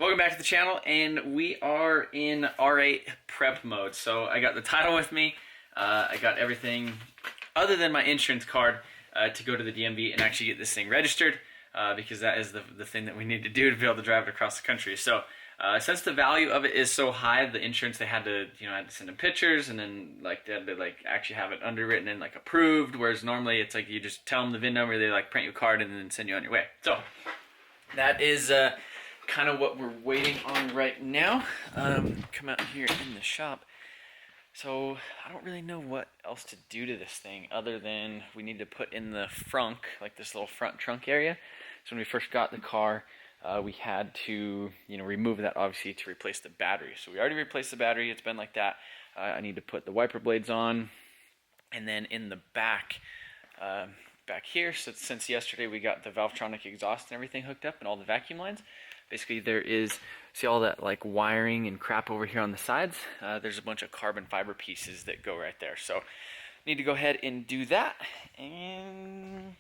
Welcome back to the channel, and we are in R8 prep mode. So I got the title with me. I got everything other than my insurance card to go to the DMV and actually get this thing registered, because that is the thing that we need to do to be able to drive it across the country. So since the value of it is so high, the insurance, they had to, I had to send them pictures, and then like they had to like actually have it underwritten and like approved, whereas normally it's like you just tell them the VIN number, they like print you a card and then send you on your way. So that is kind of what we're waiting on right now. Come out here in the shop. So I don't really know what else to do to this thing other than we need to put in the frunk, like this little front trunk area. So when we first got the car, we had to, remove that obviously to replace the battery. So we already replaced the battery. It's been like that. I need to put the wiper blades on, and then in the back here, so since yesterday we got the Valvetronic exhaust and everything hooked up and all the vacuum lines. Basically there is, see all that like wiring and crap over here on the sides? There's a bunch of carbon fiber pieces that go right there. So need to go ahead and do that, and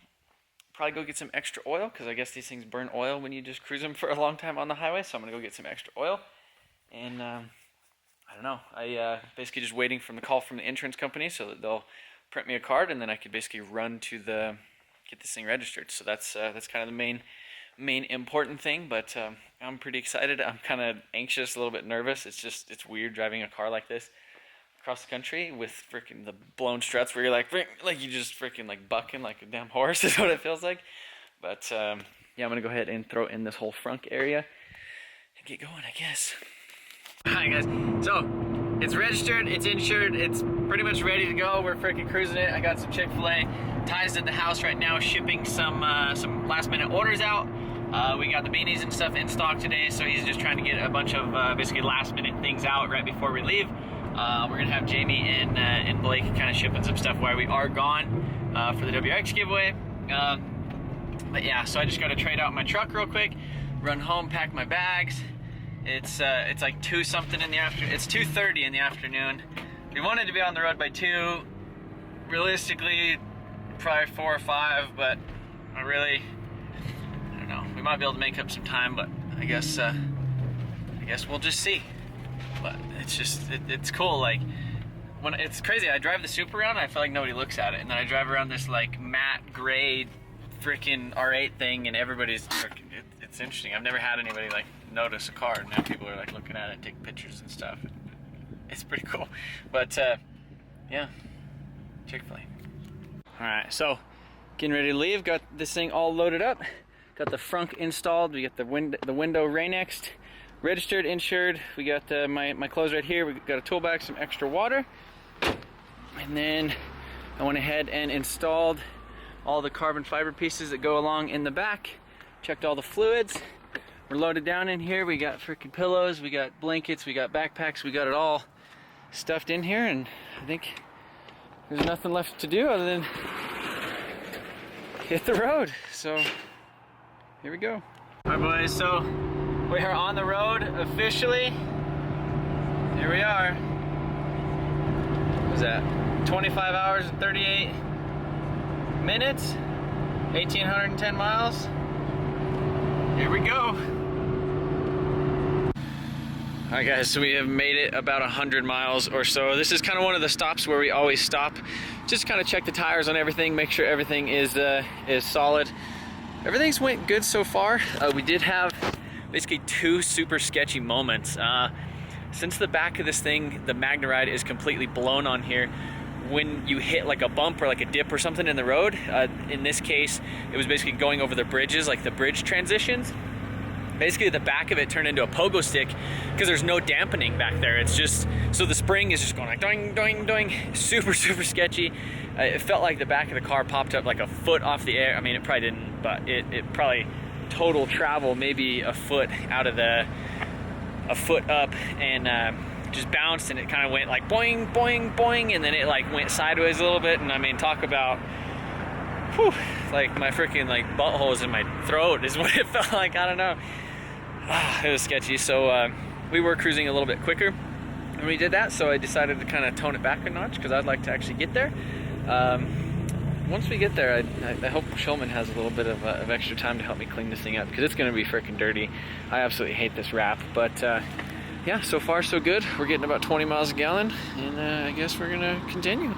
probably go get some extra oil, because I guess these things burn oil when you just cruise them for a long time on the highway. So I'm going to go get some extra oil, and I don't know. I basically just waiting from the call from the insurance company so that they'll print me a card, and then I could basically run to get this thing registered. So that's kind of the main important thing, but I'm pretty excited. I'm kind of anxious, a little bit nervous. It's weird driving a car like this across the country with freaking the blown struts where you're like you just freaking like bucking like a damn horse is what it feels like. But yeah, I'm gonna go ahead and throw in this whole front area and get going, I guess. Alright guys, so it's registered, it's insured, it's pretty much ready to go. We're freaking cruising it. I got some Chick-fil-A. Ty's in the house right now shipping some last minute orders out. We got the beanies and stuff in stock today, so he's just trying to get a bunch of basically last minute things out right before we leave. We're gonna have Jamie and Blake kind of shipping some stuff while we are gone for the WRX giveaway. But yeah, so I just got to trade out my truck real quick, run home, pack my bags. It's like 2 something in the afternoon. It's 2:30 in the afternoon. We wanted to be on the road by 2. Realistically, probably 4 or 5, but I don't know. We might be able to make up some time, but I guess we'll just see. But it's cool. Like, when it's crazy, I drive the Super around and I feel like nobody looks at it, and then I drive around this like matte gray freaking R8 thing, and everybody's freaking. It's interesting. I've never had anybody like notice a car, and now people are like looking at it, taking pictures and stuff. It's pretty cool. But yeah, Chick-fil-A. All right, so getting ready to leave. Got this thing all loaded up. Got the frunk installed. We got the window Rain-X'd, registered, insured. We got my clothes right here. We got a tool bag, some extra water, and then I went ahead and installed all the carbon fiber pieces that go along in the back. Checked all the fluids. We're loaded down in here. We got freaking pillows, we got blankets, we got backpacks, we got it all stuffed in here, and I think there's nothing left to do other than hit the road. So here we go. Alright boys, so we are on the road officially. Here we are. What was that? 25 hours and 38 minutes, 1,810 miles. Here we go. Alright guys, so we have made it about 100 miles or so. This is kind of one of the stops where we always stop. Just kind of check the tires on everything, make sure everything is solid. Everything's went good so far. We did have basically 2 super sketchy moments. Since the back of this thing, the MagneRide, is completely blown on here, when you hit like a bump or like a dip or something in the road, in this case, it was basically going over the bridges, like the bridge transitions. basically the back of it turned into a pogo stick because there's no dampening back there. It's just, so the spring is just going like doing, doing, doing, super, super sketchy. It felt like the back of the car popped up like a foot off the air. I mean, it probably didn't, but it probably total travel maybe a foot out of a foot up, and just bounced, and it kind of went like boing, boing, boing, and then it like went sideways a little bit. And I mean, talk about, whew, like my freaking like butthole is in my throat is what it felt like. I don't know. It was sketchy. So we were cruising a little bit quicker when we did that, so I decided to kind of tone it back a notch because I'd like to actually get there. Once we get there, I hope Shulman has a little bit of extra time to help me clean this thing up because it's going to be freaking dirty. I absolutely hate this wrap, but yeah, so far so good. We're getting about 20 miles a gallon, and I guess we're going to continue.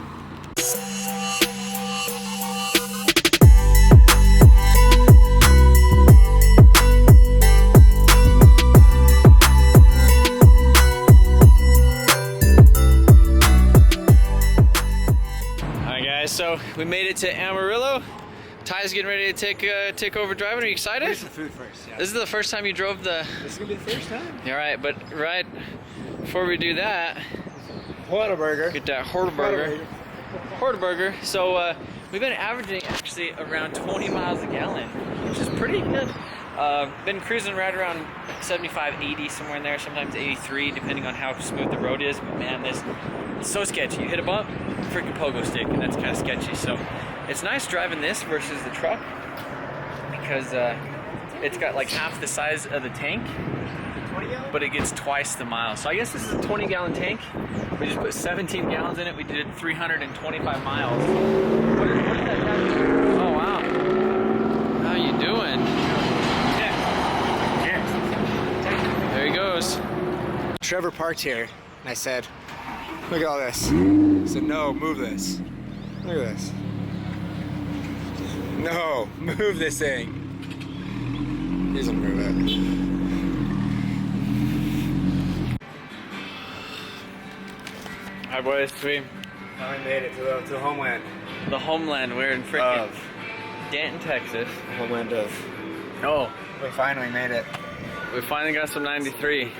So we made it to Amarillo. Ty's getting ready to take over driving. Are you excited? Here's the food first. Yeah. This is the first time you drove the... This is going to be the first time. All right, but right before we do that... Whataburger. Get that Whataburger. So we've been averaging actually around 20 miles a gallon, which is pretty good. Been cruising right around 75, 80, somewhere in there, sometimes 83, depending on how smooth the road is. But man, this is so sketchy. You hit a bump, freaking pogo stick, and that's kind of sketchy. So it's nice driving this versus the truck because it's got like half the size of the tank, but it gets twice the miles. So I guess this is a 20-gallon tank. We just put 17 gallons in it. We did 325 miles. What is that? Oh wow! How you doing? There he goes. Trevor parked here, and I said, look at all this. He said, no, move this. Look at this. No, move this thing. He's gonna move it. Alright boys, we Finally made it to the homeland. The homeland, we're in freaking Denton, Texas. Homeland of. Oh. We finally made it. We finally got some 93.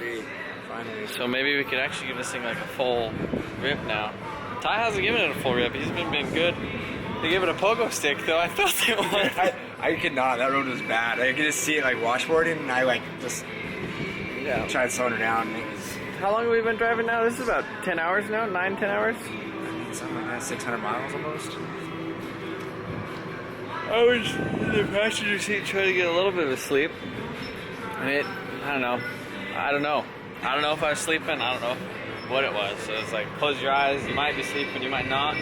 Finally. So maybe we could actually give this thing like a full rip now. Ty hasn't given it a full rip. He's been good. He gave it a pogo stick though. I felt it was. I could not. That road was bad. I could just see it like washboarding, and I like just tried slowing her down. And it was. How long have we been driving now? This is about 10 hours now? 9, 10 hours? Something like that. 600 miles almost. I was in the passenger seat trying to get a little bit of sleep. And I don't know if I was sleeping. I don't know what it was. So it's like, close your eyes. You might be sleeping, you might not.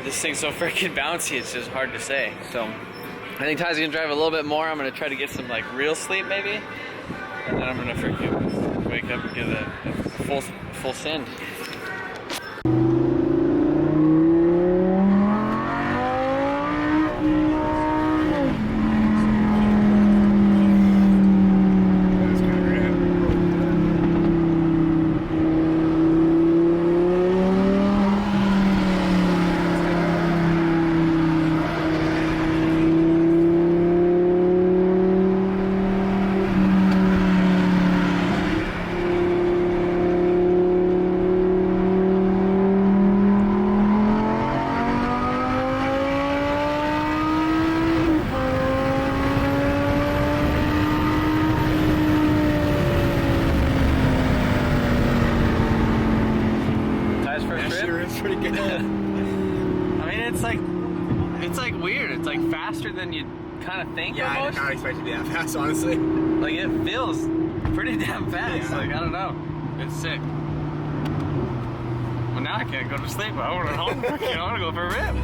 This thing's so freaking bouncy, it's just hard to say. So I think Ty's gonna drive a little bit more. I'm gonna try to get some like real sleep maybe. And then I'm gonna freaking wake up and give it a full send. Pretty good. I mean, it's like weird. It's like faster than you kind of think. Yeah, almost. I did not expect it to be that fast, honestly. Like it feels pretty damn fast. Yeah. Like I don't know. It's sick. Well, now I can't go to sleep. I want to home. I want to go for a rip.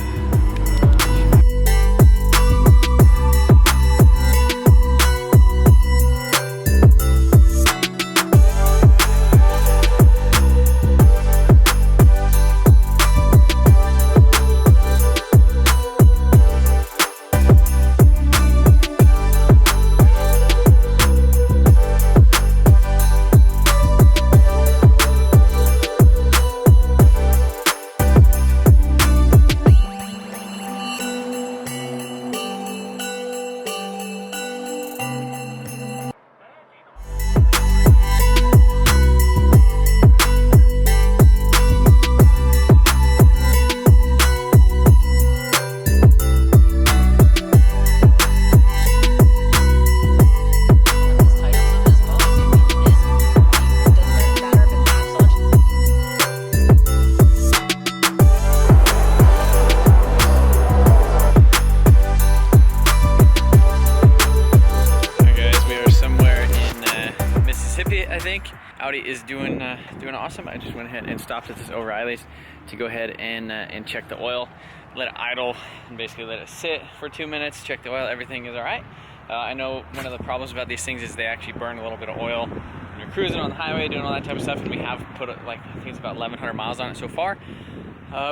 Audi is doing awesome. I just went ahead and stopped at this O'Reilly's to go ahead and check the oil, let it idle, and basically let it sit for 2 minutes, check the oil, everything is all right. I know one of the problems about these things is they actually burn a little bit of oil when you're cruising on the highway, doing all that type of stuff, and we have put, like, I think it's about 1,100 miles on it so far.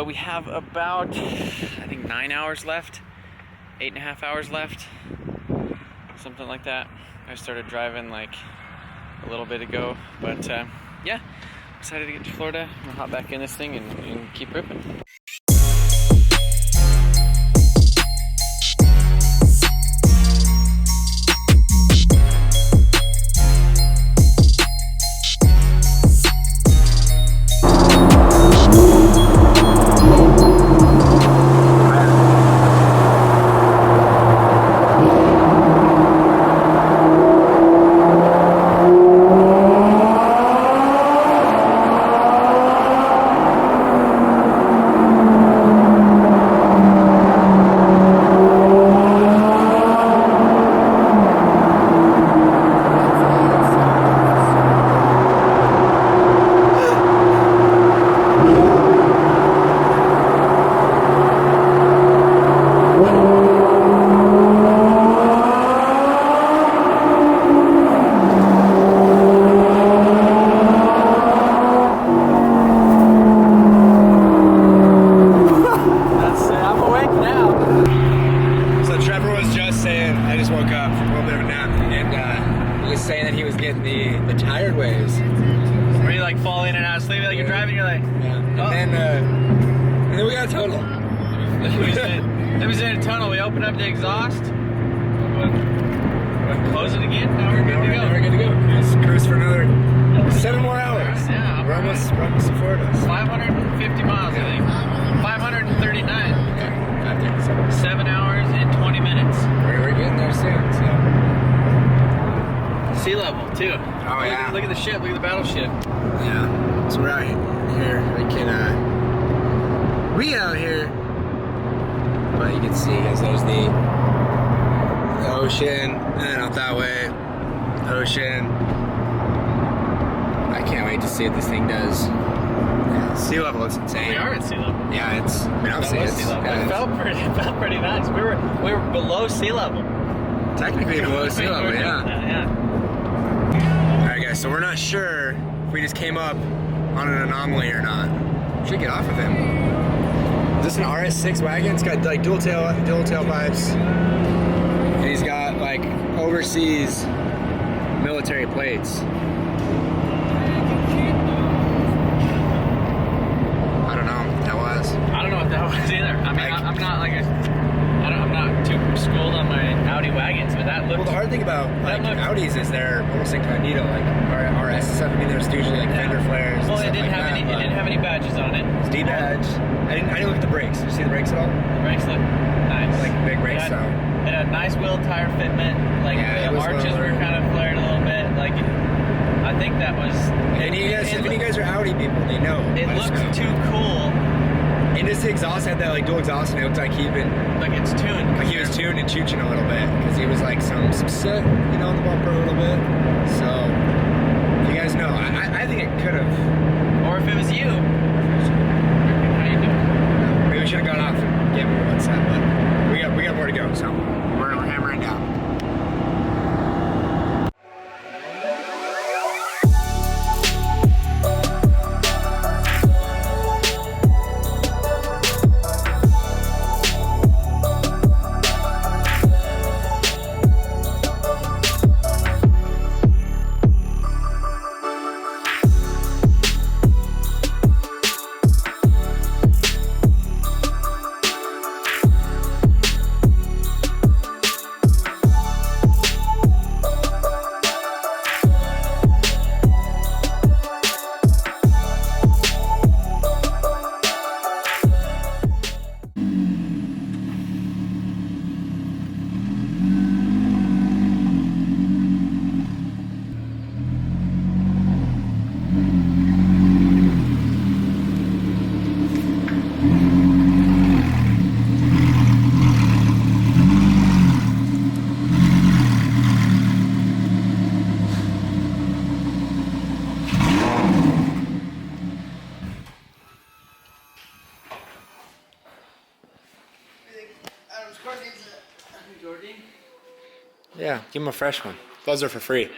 We have about, I think, 9 hours left, 8.5 hours left, something like that. I started driving like a little bit ago, but yeah, excited to get to Florida. I'm gonna hop back in this thing and keep ripping. The tired ways. Where you like fall in and out of sleep, like you're driving, you're like, yeah. Oh. And then we got a total. It was in a tunnel. We opened up the exhaust. Close it again. Now we're good to go. We're good to go. Let's cruise for another 7 more hours. Yeah, we're almost to Florida. 550 miles, I think. 539. Okay. 7 hours and 20 minutes. We're getting there soon. So. Sea level too. Oh yeah. Look at the ship. Look at the battleship. Yeah. So we're out here. We can we out here. But you can see, guys, there's the ocean, and then out that way, ocean. I can't wait to see what this thing does. Yeah, sea level, it's insane. We are at sea level. Yeah, it's. I mean, obviously it's. Sea level. Yeah, It felt pretty nice. We were below sea level. Technically below sea level, yeah. Yeah. All right, guys. So we're not sure if we just came up on an anomaly or not. We should get off with him. Is this an RS6 wagon? It's got like dual tailpipes, and he's got like overseas military plates. I don't know what that was. I don't know what that was either. I mean, I'm not like I'm not too schooled on my Audi wagons, but that looked. Well, the hard thing about like Audis is they're almost incognito. Like RS stuff. I mean, there's usually like fender flares. Well, and it didn't stuff have like any. that, It didn't have any badges on it. It's D badge. I didn't look at the brakes. Did you see the brakes at all? The brakes look nice. Like big brakes, so. It had a nice wheel tire fitment. Like Yeah, the arches were kind of flared a little bit. Like I think that was. And if you guys are Audi people, they know. It looked too cool. And just the exhaust had that like dual exhaust, and it looked like he'd been like it's tuned. Like he was tuned and chooching a little bit because he was like some soot, you know, on the bumper a little bit. So you guys know, I think it could have. Or if it was you. How you doing? Maybe we should have gone off and gave him one set, but we got more to go, so we're hammering down. Yeah, give him a fresh one. Those are for free.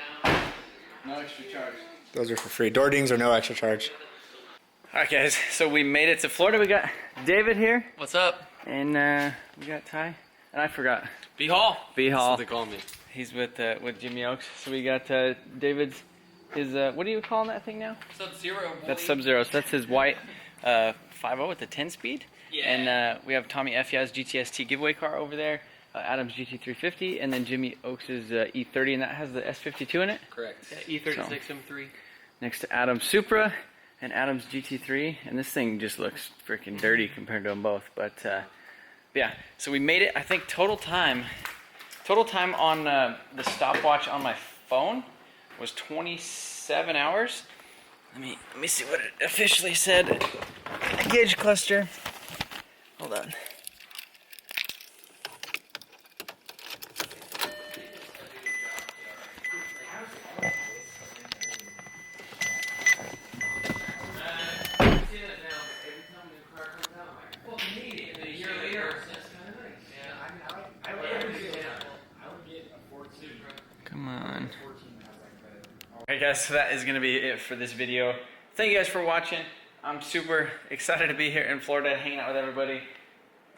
No extra charge. Those are for free. Door dings are no extra charge. Alright guys, so we made it to Florida. We got David here. What's up? And we got Ty. And I forgot. B Hall. B Hall. That's what they call me. He's with Jimmy Oaks. So we got David's, his, what do you call that thing now? Sub-Zero. That's Sub-Zero. So that's his white 5.0 with the 10-speed. Yeah. And we have Tommy Fia's GTST giveaway car over there. Adam's GT350, and then Jimmy Oaks' E30, and that has the S52 in it. Correct. Yeah, E36 M3. Next to Adam's Supra and Adam's GT3, and this thing just looks freaking dirty compared to them both. But yeah, so we made it. I think total time on the stopwatch on my phone was 27 hours. Let me see what it officially said. Gauge cluster. Hold on. Come on. Alright guys, so that is going to be it for this video. Thank you guys for watching. I'm super excited to be here in Florida, hanging out with everybody.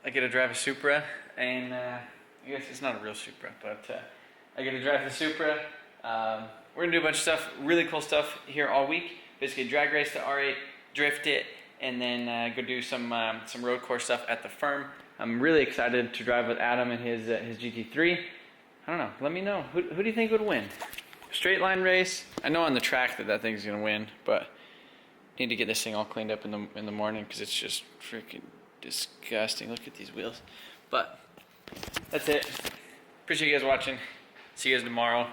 I get to drive a Supra, and I guess it's not a real Supra, but I get to drive the Supra. We're going to do a bunch of stuff, really cool stuff here all week. Basically drag race the R8, drift it, and then go do some road course stuff at the firm. I'm really excited to drive with Adam and his GT3. I don't know. Let me know. Who do you think would win? Straight line race. I know on the track that thing's gonna win, but need to get this thing all cleaned up in the morning because it's just freaking disgusting. Look at these wheels. But that's it. Appreciate you guys watching. See you guys tomorrow.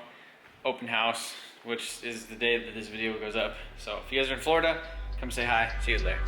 Open house, which is the day that this video goes up. So if you guys are in Florida, come say hi. See you there.